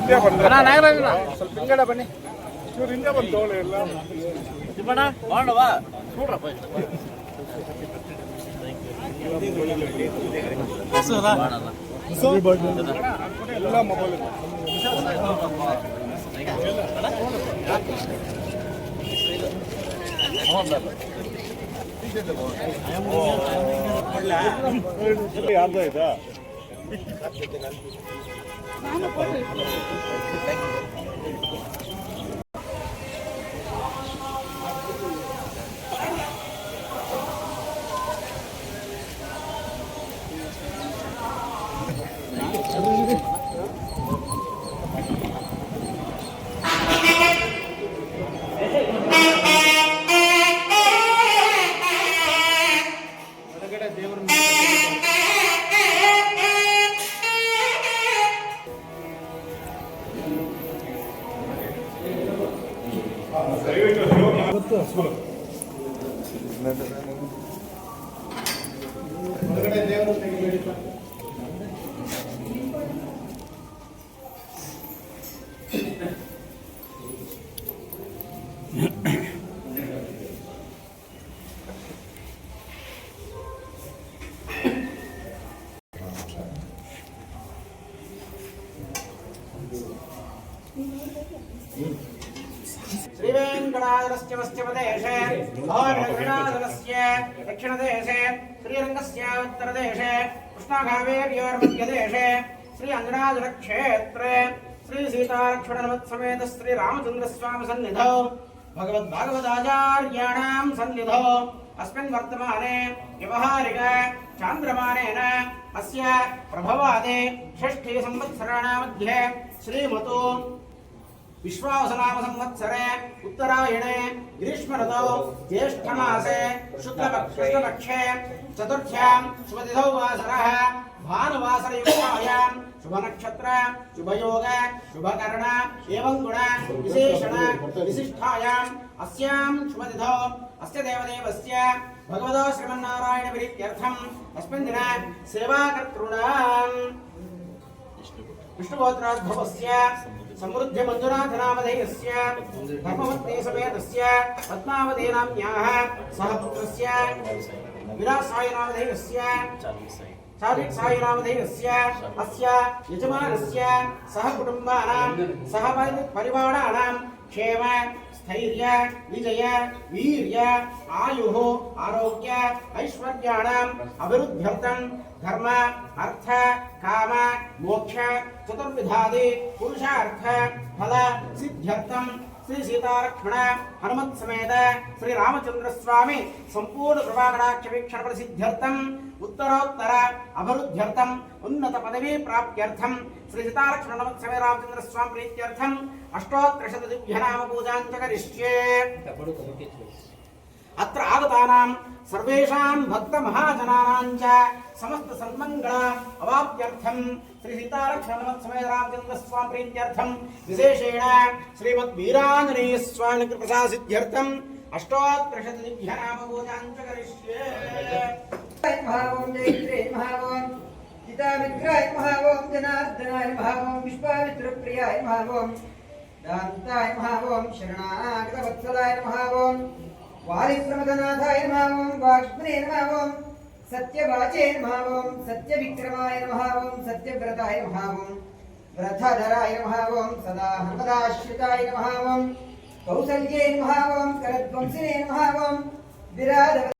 ಹಿಂದೆ ಬಂದ್ರೆ ನಾಗರಾಜನ ಸ್ವಲ್ಪ ಹಿಂಗಡೆ ಬನ್ನಿ. ಇವ್ರು ಹಿಂದೆ ಬಂದು ತೋಳೆ ಎಲ್ಲ ತಿಮ್ಮಣ್ಣ ಮಾಡೋವಾ ನೋಡ್ರಪ್ಪ ಎಲ್ಲ ಮೊಬೈಲ್ ಯಾರ್ದು ಆಯ್ತಾ श्रीवेंकटाचलस्य पश्चिमदेशे भवनगृणाचलस्य दक्षिणदेशे श्रीरङ्गस्य उत्तरदेशे कृष्णाघावेर्योर्मध्यदेशे श्री अंजनाचलक्षेत्रे श्री सीतालक्ष्मणसमेत श्री रामचन्द्रस्वामी सन्निधौ भगवद्भागवताचार्याणां सन्निधौ अस्मिन् वर्तमाने व्यवहारिक चान्द्रमानेन अस्य प्रभवादे षष्ठी संवत्सराणां मध्ये श्रीमतो विश्वावसनाम संवत्सरे उत्तरायणे ग्रीष्म ऋतौ ज्येष्ठमासे शुक्लपक्षे चतुर्थ्यां शुभतिथौ वासरः भानुवासरयुक्तायां शुभनक्षत्र शुभयोग शुभकर्ण एवं गुण विशेषण विशिष्टायाम् अस्यां शुभतिथौ अस्य देवदेवस्य भगवतो श्रीमन्नारायण प्रीत्यर्थम् अस्मिन् दिने सेवाकर्तॄणां विष्णुगोत्रोद्भवस्य समृद्ध मंजुनाथ नामधेयस्य धर्मवत्नी समेतस्य पद्मावती नाम्न्याः सह पुत्रस्य विराट साई नामधेयस्य चालिक साई नामधेयस्य अस्य यजमानस्य सह कुटुम्बानां सह परिवाराणां क्षेम स्थैर्य विजय वीर्य आयुः आरोग्य ऐश्वर्याणाम् अभिवृद्ध्यर्थं धर्म अर्थ काम मोक्ष चतुर्विधादि पुरुषार्थ फल सिद्ध्यर्थं श्री सीतालक्ष्मण हनुमत समेत श्री रामचंद्र स्वामी संपूर्ण कृपाकटाक्ष वीक्षण प्रसिद्ध्यर्थं उत्तरोत्तर अभिवृद्ध्यर्थं उन्नत पदवी प्राप्त्यर्थं श्री सीतालक्ष्मण हनुमत समेत रामचंद्र स्वामी प्रीत्यर्थं अष्टोत्तरशत दिव्यनाम पूजां च करिष्ये। अत्र आगतानां सर्वेषां भक्त महाजनानां च समस्त सन्मंगल अवाप्त्यर्थं श्री सीतालक्ष्मण समेत रामचंद्र स्वामी प्रीत्यर्थं विशेषेण श्रीमद् वीरांजनेय स्वामी कृपा सिद्ध्यर्थं अष्टोत्तरशत दिव्यनाम पूजां च करिष्ये। महाओम जयत्रे महाओम गीता विग्रहाय महाओम जनार्दनाय महाओम विश्वामित्र प्रियाय महाओम दान्ताय महाओम शरणागत वत्सलाय महाओम वालिप्रमदनाथाय नमः वाग्मने नमः सत्यवाचे नमः सत्यविक्रमाय नमः सत्यव्रताय नमः व्रतधराय नमः सदा हनुमदाश्रिताय नमः कौसल्ये नमः करध्वंसिने नमः विराट